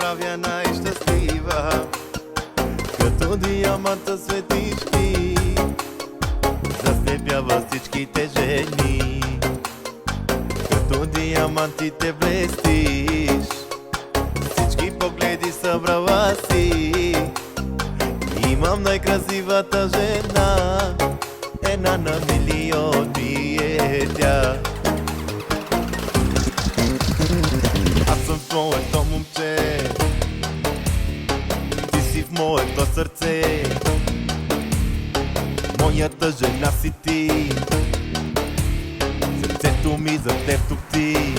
направя най-щастлива. Като диаманта светиш ти, заслепява всичките жени. Като диамантите блестиш, всички погледи събрала си. Имам най-красивата жена, една на милиони е тя. Аз съм твоето момче, ти си в моето сърце. Моята жена си ти, сърцето ми за теб топти.